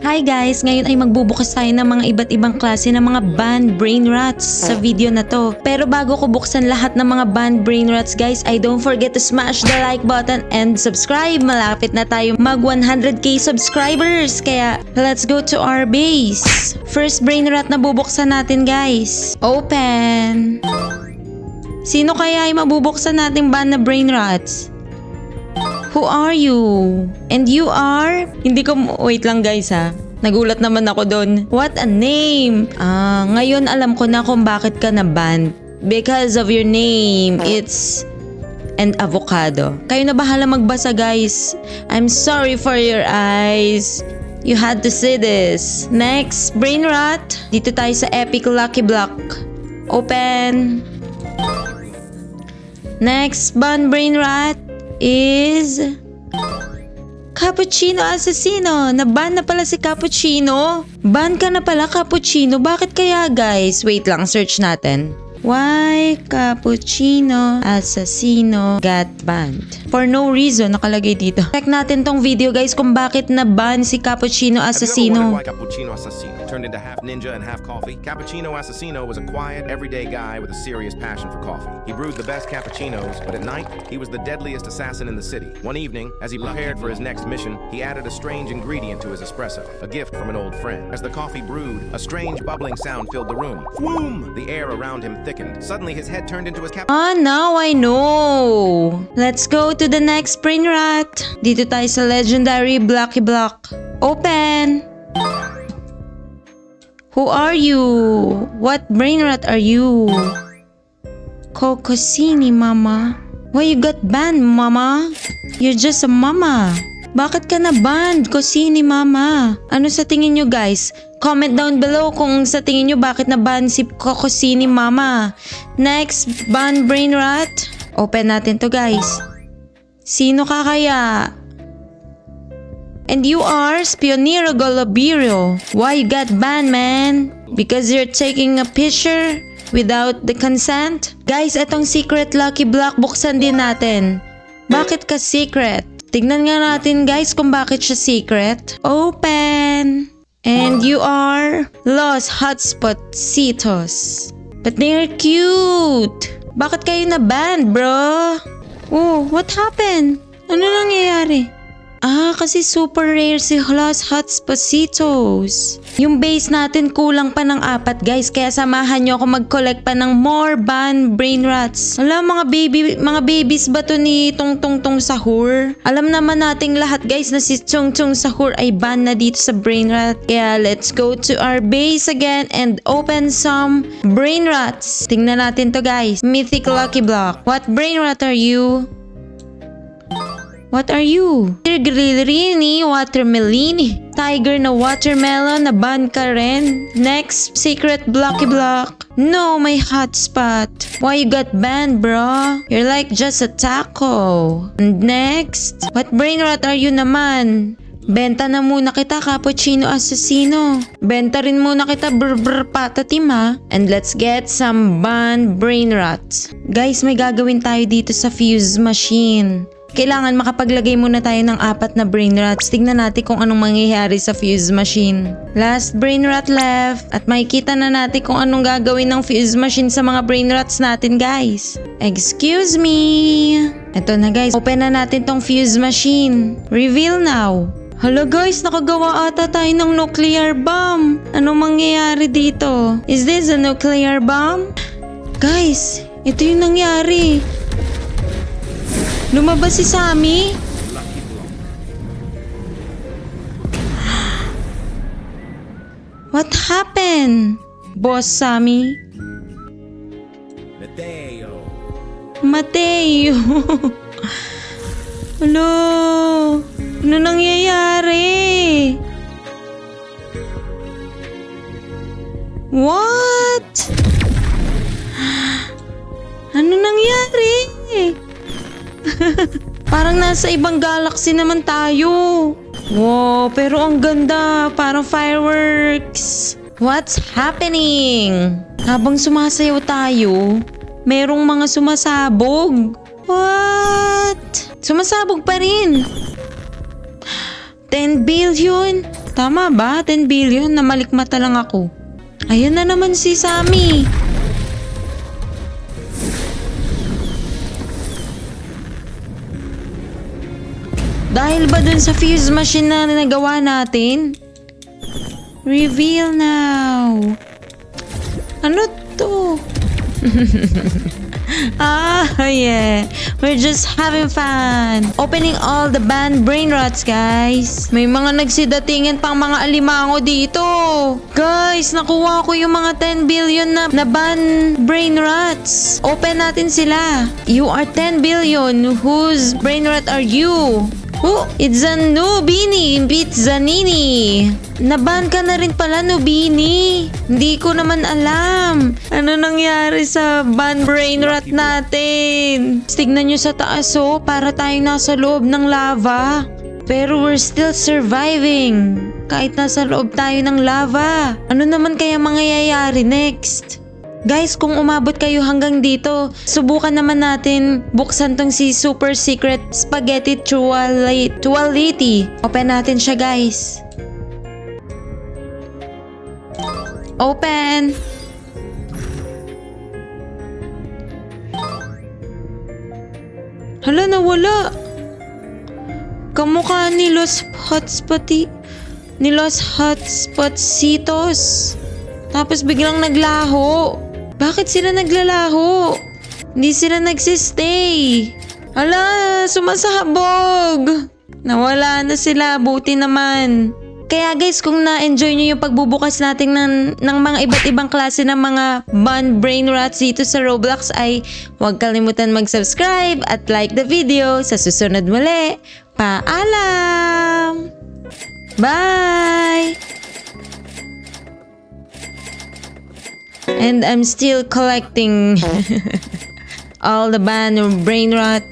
Hi guys! Ngayon ay magbubukas tayo ng mga iba't ibang klase ng mga banned brain rats sa video na to. Pero bago ko buksan lahat ng mga banned brain rats guys, I don't forget to smash the like button and subscribe. Malapit na tayo mag 100k subscribers. Kaya let's go to our base. First brain rat na bubuksan natin guys. Open! Sino kaya ay mabubuksan nating banned na brain rats? Who are you? And you are? Hindi ko... Wait lang guys ha. Nagulat naman ako doon. What a name! Ngayon alam ko na kung bakit ka na-banned. Because of your name. It's... an avocado. Kayo na bahala magbasa guys. I'm sorry for your eyes. You had to see this. Next, brain rot. Dito tayo sa Epic Lucky Block. Open. Next, banned brain rot is Cappuccino Assassino. Na-ban na pala si Cappuccino. Ban ka na pala, Cappuccino. Bakit kaya guys? Wait lang, search natin. Why Cappuccino Assassino got banned? For no reason, nakalagay dito. Check natin tong video guys kung bakit na-ban si Cappuccino Assassino. Why Cappuccino Assassino turned into half ninja and half coffee? Cappuccino Assassino was a quiet, everyday guy with a serious passion for coffee. He brewed the best cappuccinos, but at night, he was the deadliest assassin in the city. One evening, as he prepared for his next mission, he added a strange ingredient to his espresso, a gift from an old friend. As the coffee brewed, a strange bubbling sound filled the room. Whoom! The air around him thickened. Suddenly, his head turned into his Now I know. Let's go to the next brain rat. Dito tayo sa legendary Blocky Block. Open. Who are you? What brain rat are you? Cocosini, mama. Why you got banned, mama? You're just a mama. Bakit ka na-banned, Cocini, mama? Ano sa tingin nyo guys? Comment down below kung sa tingin nyo bakit na-ban si Cocosini Mama. Next, ban brain rat. Open natin to guys. Sino ka kaya? And you are Spionero Golobiro. Why you got banned, man? Because you're taking a picture without the consent? Guys, etong secret lucky block buksan din natin. Bakit ka secret? Tignan nga natin guys kung bakit siya secret. Open! And you are Los Hotspotcitos. But they're cute. Bakit kayo na-banned, bro? Oh, what happened? Ano nangyayari? Kasi super rare si Los Hotspotcitos. Yung base natin kulang pa ng 4 guys. Kaya samahan nyo ako mag-collect pa ng more banned brain rats. Wala, mga babies ba to ni Tung Tung Tung Sahur? Alam naman nating lahat guys na si Tung Tung Sahur ay ban na dito sa brain rat. Kaya let's go to our base again and open some brain rats. Tingnan natin to guys. Mythic Lucky Block. What brain rat are you? What are you? Grillirini, watermelini. Tiger na watermelon, na ban ka rin. Next, secret blocky block. No, my hotspot. Why you got banned, bro? You're like just a taco. And next, what brain rat are you naman? Benta na muna kita, Cappuccino Assassino. Benta rin muna kita, brr patatim ha. And let's get some banned brain rats. Guys, may gagawin tayo dito sa fuse machine. Kailangan makapaglagay muna tayo ng 4 na brain rats. Tignan natin kung anong mangyayari sa fuse machine. Last brain rat left. At makikita na natin kung anong gagawin ng fuse machine sa mga brain rats natin guys. Excuse me. Ito na guys. Open na natin tong fuse machine. Reveal now. Hala guys, nakagawa ata tayo ng nuclear bomb. Anong mangyayari dito? Is this a nuclear bomb? Guys, ito yung nangyari. Lumabas si Sammy? What happened? Boss Sammy? Mateo. Hello? Ano nangyayari? What? Ano nangyari? Parang nasa ibang galaxy naman tayo. Wow, pero ang ganda. Parang fireworks. What's happening? Habang sumasayaw tayo, merong mga sumasabog. What? Sumasabog pa rin. 10 billion? Tama ba? 10 billion? Namalikmata lang ako. Ayan na naman si Sammy. Dahil ba dun sa fuse machine na nagawa natin? Reveal now. Ano to? Yeah. We're just having fun. Opening all the banned brain rots, guys. May mga nagsidatingin pang mga alimango dito. Guys, nakuha ko yung mga 10 billion na banned brain rots. Open natin sila. You are 10 billion. Whose brain rot are you? Oh, it's a Nubini. Pizzanini. Naban ka na rin pala, Nubini. Hindi ko naman alam. Ano nangyari sa ban brain rot natin? Tignan nyo sa taas, oh. Para tayong nasa loob ng lava. Pero we're still surviving. Kahit nasa loob tayo ng lava. Ano naman kaya mangyayari next? Guys, kung umabot kayo hanggang dito, subukan naman natin buksan tong si Super Secret Spaghetti Tualiti. Open natin siya, guys. Open! Hala, nawala! Kamukha ni Los Hotspotsitos. Tapos biglang naglaho. Bakit sila naglalaho? Hindi sila nagsistay. Hala, sumasabog. Nawala na sila, buti naman. Kaya guys, kung na-enjoy nyo yung pagbubukas natin ng mga iba't ibang klase ng mga banned brain rots dito sa Roblox ay huwag kalimutan mag-subscribe at like the video. Sa susunod muli, paalam! Bye! And I'm still collecting all the banned brain rot.